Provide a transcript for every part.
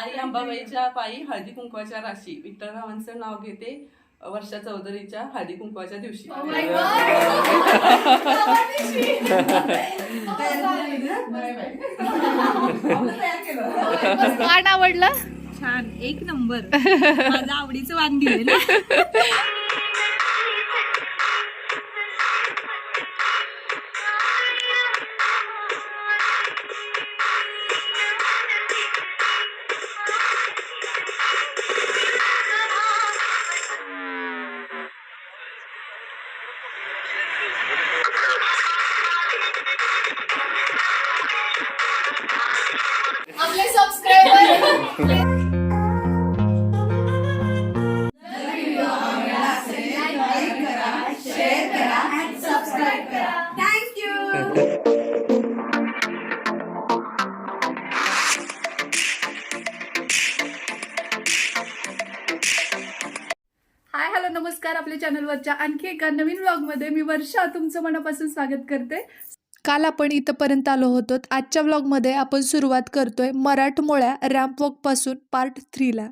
आई अंबाबाईच्या पायी हळदी कुंकवाच्या राशी विठ्ठलरावांचं नाव घेते वर्षा चौधरीच्या हळदी कुंकवाच्या दिवशी. वाण आवडलं? छान, एक नंबर. माझं आवडीचं वाण दिले ना. आपले सबस्क्रायबर हाय हॅलो नमस्कार. आपल्या चॅनलवरच्या आणखी एका नवीन व्लॉगमध्ये मी वर्षा तुमचं मनापासून स्वागत करते. काल आपण इथपर्यंत आलो होतो. आजच्या व्लॉगमध्ये आपण सुरुवात करतोय मराठमोळ्या रॅम्प वॉक पासून पार्ट 3 ला.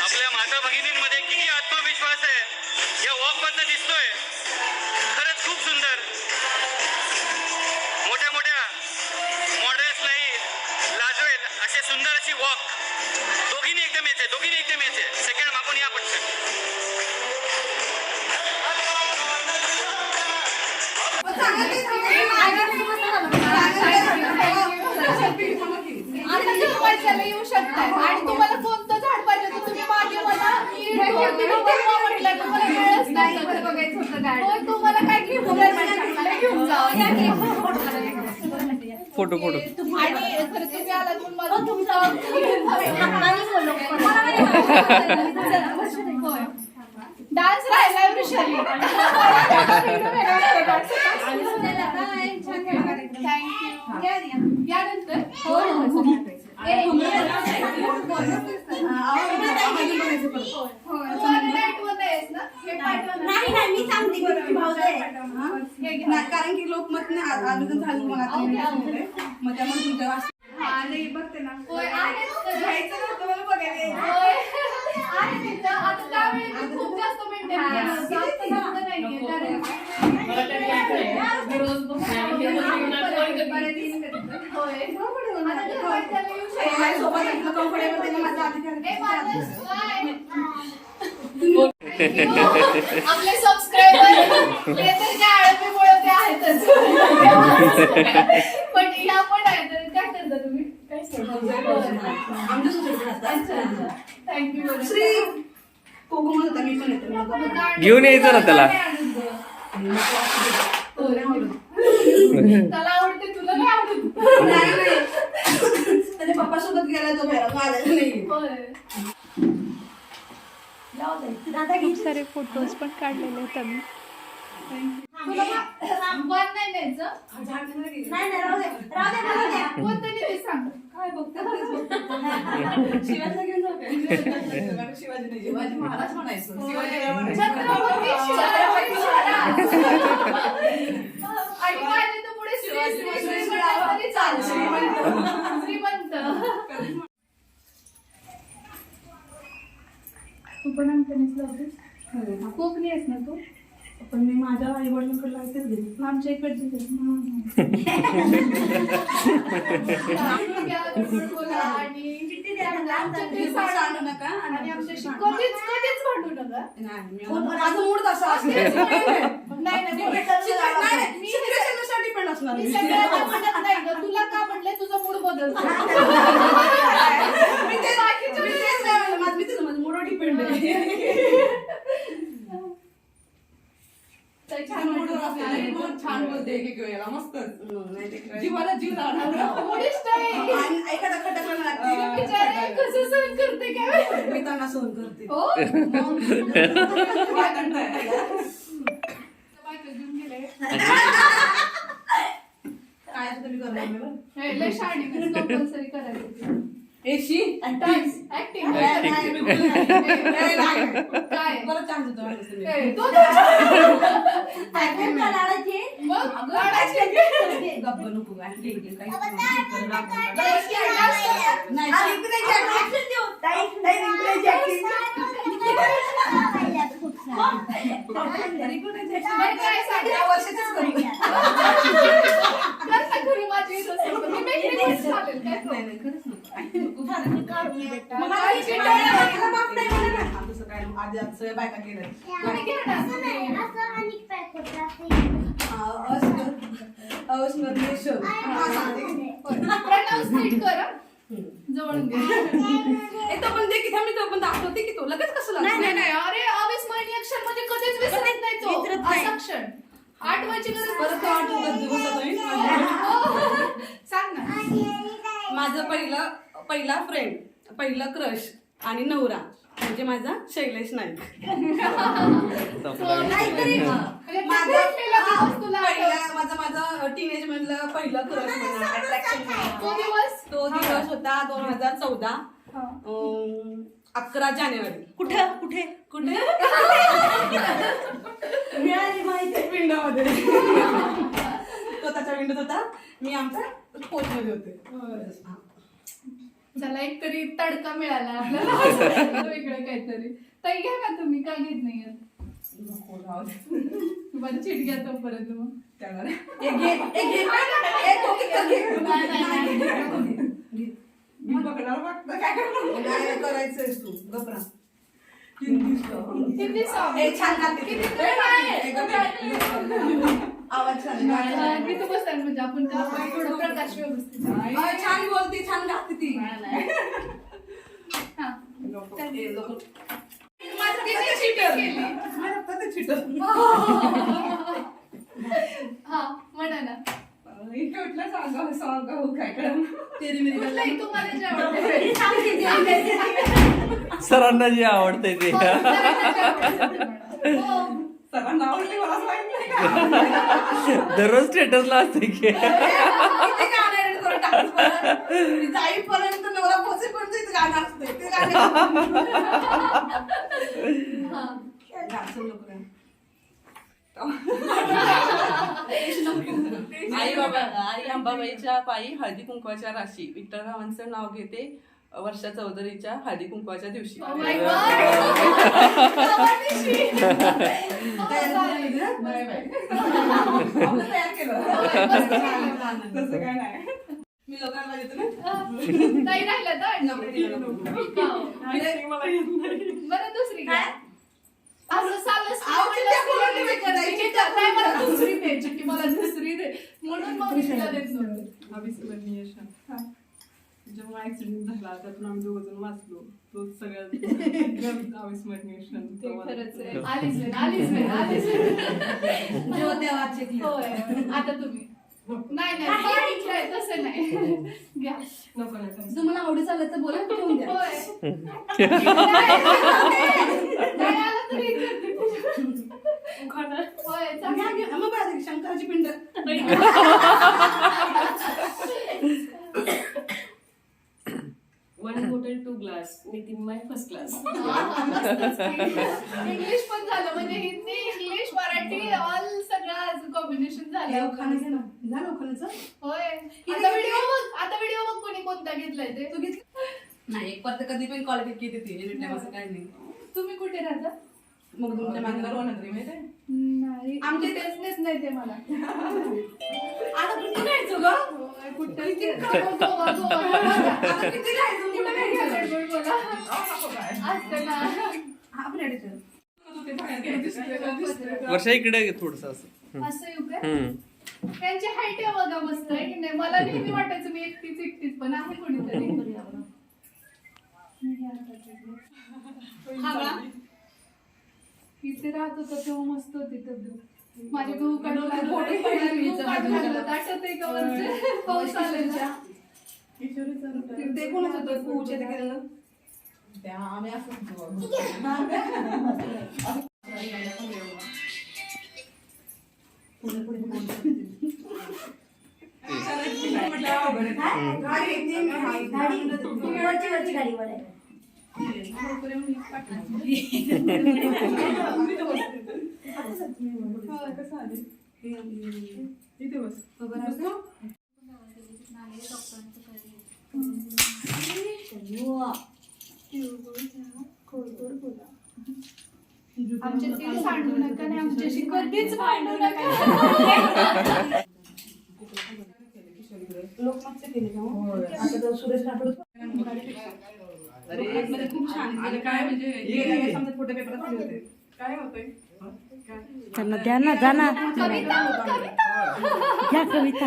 आपल्या माता भगिनींमध्ये किती आत्मविश्वास आहे या वॉक मधनं दिसतोय. खरंच खूप सुंदर. मोठ्या मोठ्या मॉडेल्सलाही लाजवेल असे सुंदर अशी वॉक. दोघींनी एकदम यायचे, दोघींनी एकदम यायचे. सेकंड मागून या पटकन. येऊ शकताय आणि तुम्हाला कोणतं झाड पाहिजे तर तुम्ही मागे मला बघायचं होतं. तुम्हाला काय घेऊन जावं फोटो आणि खरं तुम्ही आलात म्हणून मला तुमचा डान्स राहिलाय वृषाली. थँक्यू. यानंतर कारण की लोकमत आवेदन झालं मग आता मग त्यामुळे तुमच्या बघते ना घ्यायचं नव्हतं मला बघायला. आता त्यावेळी खूप जास्त मेंटेन आपले सबस्क्रायबर हे तर काय आळपीमुळे ते आहेतच. पण या पण आहेत. काय करता तुम्ही? काय थँक्यू. श्री कोको म्हणता मी पण येते. घेऊन यायचं ना त्याला. त्याला आवडते, तुला नाही आवडत. त्याच्या पप्पा सोबत गेला तो नाही. खूप सारे फोटोज पण काढलेले आहेत आम्ही. वन नाही न्यायचं. कोणतं नाही ते सांग. काय बघतात शिवाजीला घेऊन जाऊ. शिवाजी नाही, शिवाजी महाराज म्हणायचं. छत्रपती शिवाजी महाराज. आणि माझे तर पुढे श्रीमंत चालू. श्रीमंत. तू पण आमच्यानेच लावतेस. कोकणी आहेस ना तू? पण मी माझ्या आई वडिलांकडे लावतेच गेली. आमच्या इकडचे सांगू नका आणि आमच्याशी कधीच कधीच भांडू नका. माझं मूड तसं असतं. नाही पण असणार. मी सगळ्यांना म्हणत नाही ग. तुला का म्हणले तुझा मूड बदलतो. मूड डिपेंड आहे. छान माझं मूडवर असते मग छान बोलते एक वेळेला मस्तच नाही ते काय. जीवाला जीव लावणार आणि एखादा खटकला लागते बिचारे कसं सहन करते काय मी त्यांना सहन करते. हो वाटत नाही. बायको घेऊन गेले काय असं तुम्ही करणार नाही बरं. हे लय शाणी कंपल्सरी करायचं एशी डान्स ऍक्टिंग नाही, बिलकुल नाही. नाही. काय परत चान्स देतो मला तुम्ही. हे, तो मग लाडाची. गप्प नको काय. काही नाही. बरं काय सांग वर्षाचीच करू. करता घरी माझी इथं असेल तर मी मेकअप चालेल काय नाही, खरंच नको. मग मला आधी चिडचिड मला माफ नाही केलं ना. तसं काय आधी आज सगळ्या बायका केलं. तुम्ही घ्या ना प्रनाउन्स नीट कर जवळून घे एकदम पण दे की थांब, तो पण दाखवते की तो लगेच कसं लागतं. नाही नाही अरे अविस्मरणीय क्षण म्हणजे कधीच विसरत नाही तो विसरत नाही. असा क्षण आठवायची गरज परत तो आठवत दिवस होईल. सांग ना माझं पहिला फ्रेंड, पहिला क्रश आणि नवरा म्हणजे माझा शैलेश नाईक. काहीतरी माझा टीनेज मधलं पहिलं क्रश म्हणा, अट्रॅक्शन म्हणा. तो दिवस होता 2014 11 जानेवारी. कुठे मिळाली माहिती विंडोमध्ये. तो त्याच्या विंडोत होता, मी आमच्या पोचमध्ये होते. चला एक तरी तडका मिळाला आपल्याला वेगळं काहीतरी. ताई घ्या ना तुम्ही का घेत नाही नको राहू दे. बरं चिट घ्या तोपर्यंत मग त्याला मी बघणार बघ काय करणार करायचंय तू गपरा. किती song? छान गाते. किती नाही. आवाज छान. किती बसाल म्हणजे आपण का थोडं प्रकाश व्यवस्थित छान बोलते, छान गाते ती. हा हा म्हणा ना कुठलं सांगा सॉंग काय करा तेरी मेरी कुठलंही तुम्हाला जे आवडतं सरांना जे आवडतंय ते सरांना आवडले मला असं माहित नाही का. दररोज स्टेटसला असते की जाईपर्यंत नवरा पोचेपर्यंत इथं गाणं असते. ते गाणं आई अंबाबाईच्या पायी हळदी कुंकवाच्या राशी विठ्ठलरावांचं नाव घेते वर्षा चौधरीच्या हळदी कुंकवाच्या दिवशी. Oh my God! तयार केलं. तसं काय नाही. मी लोकांना देतो ना. नाही राहिलं तर बरं दुसरी काय असं चाललं नाही मला दुसरी द्यायची की मला दुसरी दे म्हणून मग मी तिला देत नव्हते. अविस्मरणीय क्षण जेव्हा ऍक्सिडेंट झाला त्यातून आम्ही दोघं जण वाचलो तो सगळ्यात अविस्मरणीय क्षण. ते खरंच आहे. आलीच वेळ जेव्हा देवाचे होय आता तुम्ही नाही तसं नाही घ्या नको नाही. तुम्हाला आवडी चालत तर बोला ठेवून द्या. होय नाही आला तरी करते होय चांगलं. मग बरं, शंकराची पिंड. One bottle, 2 glass. Making my first class. English पण झालं म्हणजे हिंदी इंग्लिश मराठी ऑल सगळं कॉम्बिनेशन झालं. झालं खाण्याचं. होय आता व्हिडिओ बघ कोणी कोणता घेतलाय ते तू घेतलं नाही. एक परत कधी पण कॉल केली ती असं काय नाही. तुम्ही कुठे राहता मग तुमच्या मागणार वनगरी माहिती आहे. नाही आमच्या टेस्टनेच नाही ते मला आता किती घ्यायचं ग. कुठं किती आता किती घ्यायचं कुठं घ्यायचं. असतं ना आपल्या वर्षा इकडे थोडस असं असं येऊ काय त्यांची हाईट आहे बघा मस्त आहे की नाही. मला नेहमी वाटायचं मी एकटीच पण आहे कोणीतरी. इथे राहत होता तेव्हा मस्त होती तब्येत. माझे गहू काढला फोटो काढला आठवतंय का वरचे पाऊस आलेला ते कोणाचं होतं पूजा ते केलेलं आमच्याशी सांडू नका आणि आमच्याशी कधीच भांडू नका. लोकमतचे केले का आता तो सुरेश राठोड मध्ये खूप छान आणि काय म्हणजे गेल्या वेळेस आमचे फोटो पेपरात आले होते. काय होतंय त्यांना द्या ना जा ना घ्या कविता.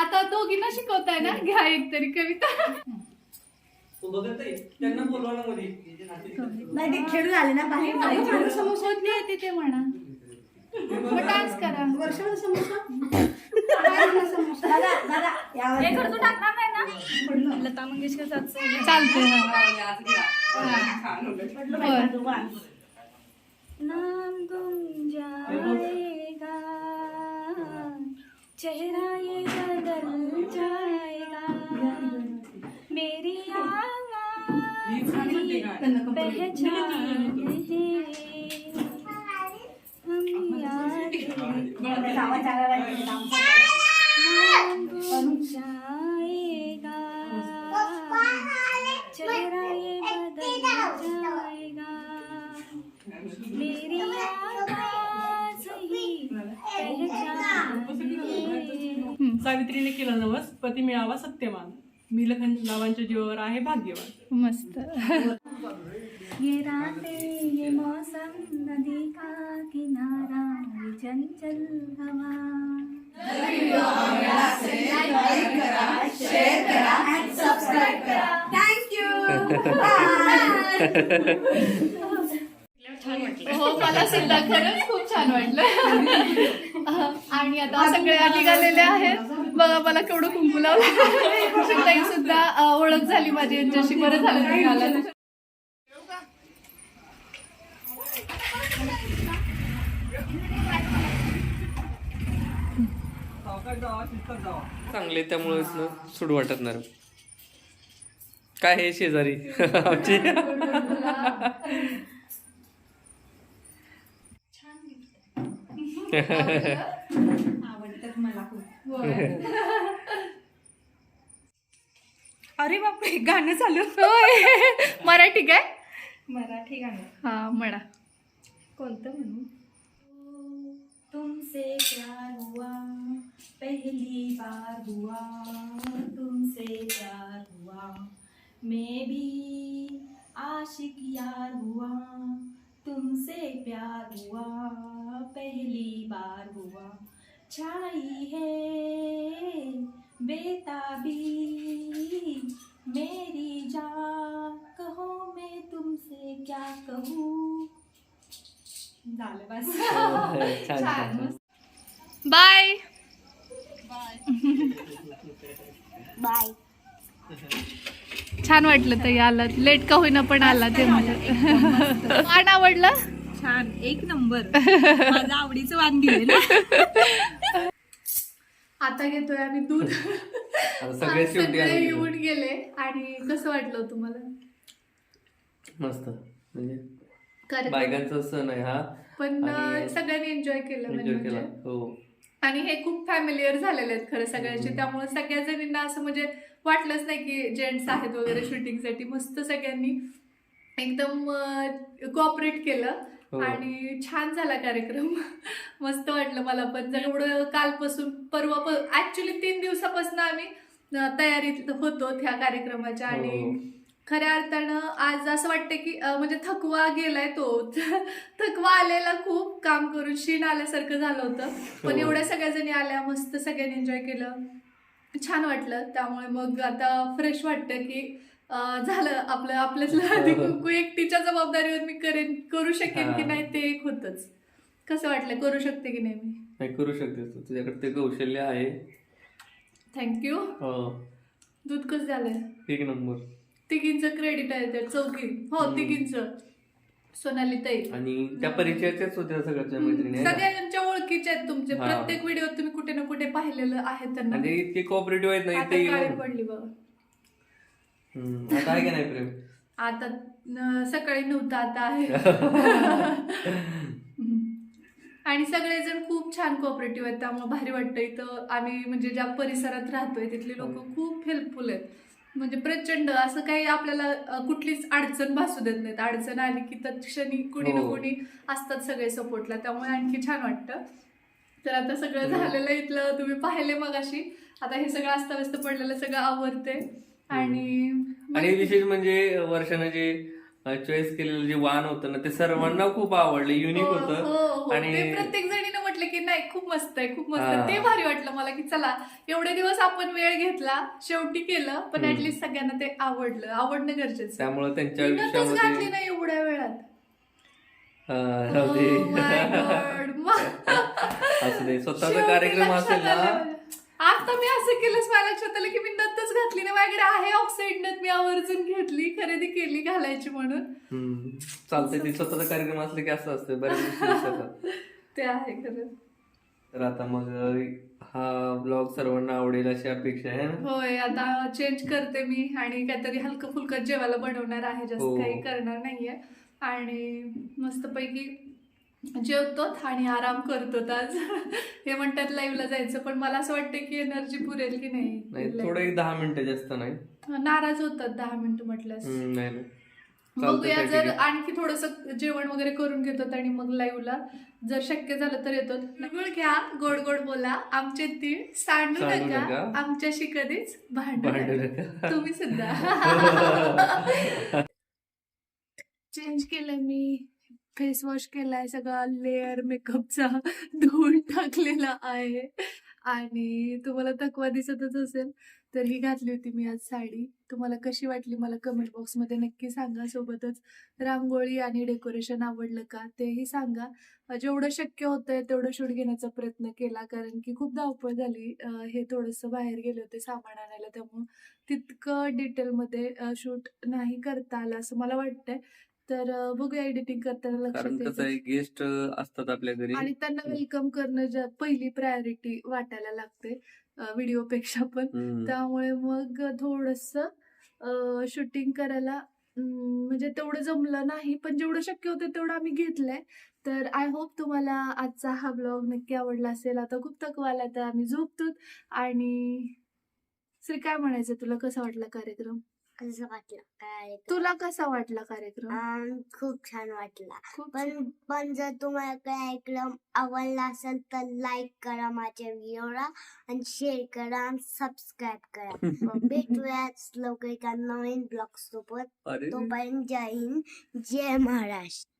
आता दोघींना शिकवताय ना, घ्या एक तरी कविता. त्यांना बोलवा ना मध्ये. नाही ते खेळून आले ना बाहेर समोसा येते ते म्हणा, मग डान्स करा. वर्षाला समोसा दादा दादा यावर टाकणार नाही ना. लता मंगेशकर चालते. नाम गुम जाएगा चेहरा ये बदल जाएगा मेरी आवाज़ ही पहचान है हम याद नाम गुम जाएगा चेहरा ये बदल जाएगा मेरी आवाज़ ही पहचान है. सावित्रीने केला नवस, पती मिळावा सत्यवान, नीलकंठ नावांच्या जीवावर आहे भाग्यवान. मस्त. ये रातें ये मौसम नदी का किनारा ये चंचल हवा हो, मला सुद्धा खरंच खूप छान वाटलं. आणि आता सगळ्या निघालेल्या आहेत बघा. मला केवढं कुंकू लावलं. ताई सुद्धा ओळख झाली माझी यांच्याशी. बरं झालं निघाला. चांगले त्यामुळे सोडू वाटत नाही. काय हे शेजारी आमचे. आवडतात मला खूप. अरे बापरे, गाणं चालू. मराठी काय? मराठी गाणं. हा म्हणा. कोणतं म्हणू? तुमसे प्यार हुआ पहली बार हुआ तुमसे प्यार हुआ मैं भी आशिक यार हुआ तुमसे प्यार हुआ पहली बार हुआ छाई है बेताबी मेरी जान कहो मैं तुमसे क्या कहूँ. झालं बस. छान छान. Bye bye. छान वाटलं ताई. आलात लेट का होईना पण आला ते मला. वाण आवडलं. छान, एक नंबर. माझं आवडीचं वाण दिले ना. आता घेतोय आम्ही दूध. सगळे शेवटी सगळे आले. येऊन गेले. आणि कसं वाटलं तुम्हाला? मस्त. म्हणजे कार्यक्रम बायकांचा सण आहे हा. पण आणि सगळ्यांनी एन्जॉय केलं एन्जॉय म्हणजे. केला. हो. आणि हे खूप फॅमिलियर झालेले आहेत खरं सगळ्यांचे. त्यामुळे सगळ्या जणींना असं म्हणजे वाटलंच नाही की जेंट्स आहेत वगैरे शूटिंगसाठी. मस्त सगळ्यांनी एकदम कोऑपरेट केलं. आणि छान झाला कार्यक्रम. मस्त वाटलं मला पण. एवढं कालपासून परवा ऍक्च्युली 3 दिवसापासून आम्ही तयारीत होतो ह्या कार्यक्रमाच्या. आणि खऱ्या अर्थानं आज असं वाटतं की म्हणजे थकवा गेलाय तो. थकवा आलेला खूप काम करून शीण आल्यासारखं झालं होतं. पण एवढ्या सगळ्या जणी आल्या, मस्त सगळ्यांनी एन्जॉय केलं, छान वाटलं. त्यामुळे मग आता फ्रेश वाटतं की झालं आपलं आपल्यातलं हळदी कुंकू एकटीच्या जबाबदारीवर मी करू शकेन की नाही ते एक होतंच. कसं वाटलं, करू शकते की नाही मी? नाही करू शकते तू, तुझ्याकडे ते कौशल्य आहे. थँक्यू. हो दूध कसं झालंय? 1 नंबर. तिघींचं क्रेडिट आहे त्या, चौघी हो तिघींचं. सोनाली ताई आणि त्या परिचयाच्याच होत्या सगळ्याच्या मैत्रिणी आहे ना? सगळ्यांच्या ओळखीचे आहेत तुमचे. हा. प्रत्येक व्हिडिओ तुम्ही कुठे ना कुठे पाहिलेलं आहे त्यांना. आणि इतके कोऑपरेटिव्ह आहेत ना आता इथे काळी येऊन. पडली बघ. आता आहे का नाही प्रेम? आता सकाळी नव्हतं, आता आहे. आणि सगळेजण खूप छान कोऑपरेटिव्ह आहेत, त्यामुळे भारी वाटतं. इथं आम्ही म्हणजे ज्या परिसरात राहतोय तिथले लोक खूप हेल्पफुल आहेत. म्हणजे प्रचंड असं काही आपल्याला कुठलीच अडचण भासू देत नाहीत. अडचण आली की तत्क्षणी कुणी ना कुणी असतात सगळे सपोर्टला, त्यामुळे आणखी छान वाटतं. तर आता सगळं झालेलं इथलं तुम्ही पाहिले मगाशी. आता हे सगळं अस्ताव्यस्त पडलेलं सगळं आवरते. आणि विशेष म्हणजे वर्षाने जे चॉईस केलेलं जे वाण होतं ना ते सर्वांना खूप आवडलं, युनिक होतं. आणि प्रत्येक जणीनं म्हटलं की नाही खूप मस्त आहे, खूप मस्त आहे. ते भारी वाटलं मला की चला एवढे दिवस आपण वेळ घेतला, शेवटी केलं, पण ऍटलीस्ट सगळ्यांना ते आवडणं गरजेचं. त्यामुळे त्यांच्या घातली आयुष्यामध्ये नाही एवढ्या वेळात. असू दे, स्वतःचा कार्यक्रम असेल ना. आता मी असं केलंच, मला लक्षात आलं की मी नथच घातली नाही. माझ्याकडे आहे ऑक्साईड नथ, मी आवर्जून घेतली, खरेदी केली घालायची म्हणून. चालतंय, ते स्वतःचा कार्यक्रम असले की असं असतं बऱ्याच गोष्टी असतात. ते आहे खरं. तर आता मग हा ब्लॉग सर्वांना आवडेल अशी अपेक्षा आहे ना? होय, आता चेंज करते मी आणि काहीतरी हलकं फुलकं जेवायला बनवणार आहे, जास्त काही करणार नाहीये. आणि मस्तपैकी जेवतो आणि आराम करतो. आज हे म्हणतात लाईव्हला जायचं, पण मला असं वाटतं की एनर्जी पुरेल की नाही, थोडं 10 मिनिटं जास्त नाही. नाराज होतात 10 मिनिटं म्हटल्यास. नाही बघूया, जर आणखी थोडस जेवण वगैरे करून घेतो आणि मग लाईव्हला जर शक्य झालं तर येतो. गुळ घ्या, गोड गोड बोला, आमचे तीळ सांडू नका, आमच्याशी कधीच भांडू नका. तुम्ही सुद्धा. चेंज केलंय मी, फेस वॉश केलाय, सगळा लेअर मेकअपचा धुवून टाकलेला आहे. आणि तुम्हाला थकवा दिसतच असेल, तर ही घातली होती मी आज साडी. तुम्हाला कशी वाटली मला कमेंट बॉक्समध्ये नक्की सांगा. सोबतच रांगोळी आणि डेकोरेशन आवडलं का तेही सांगा. जेवढं शक्य होतंय तेवढं शूट घेण्याचा प्रयत्न केला, कारण की खूप धावपळ झाली. हे थोडंसं बाहेर गेले होते सामान आणायला, त्यामुळं तितकं डिटेलमध्ये शूट नाही करता आलं असं मला वाटतंय. तर बघूया एडिटिंग करताना कारण लक्षात कसं आहे, गेस्ट असतात आपल्या घरी आणि त्यांना वेलकम करणं पहिली प्रायोरिटी वाटायला लागते व्हिडिओपेक्षा पण. त्यामुळे मग थोडंसं शूटिंग करायला म्हणजे तेवढं जमलं नाही, पण जेवढं शक्य होतं तेवढं आम्ही घेतलंय. तर आय होप तुम्हाला आजचा हा ब्लॉग नक्की आवडला असेल. आता खूप थकवा आला, तर आम्ही झोपतो. आणि श्री, काय म्हणायचं तुला? कसा वाटला कार्यक्रम? कसं वाटलं काय? तुला कसा वाटला कार्यक्रम? खूप छान वाटला. खूप पण जर तुम्हाला कार्यक्रम आवडला असेल तर लाईक करा माझ्या व्हिडिओला आणि शेअर करा आणि सबस्क्राईब करा. भेटूयाच लवकर एका नवीन ब्लॉग सोबत. तोपर्यंत जय हिंद, जय महाराष्ट्र.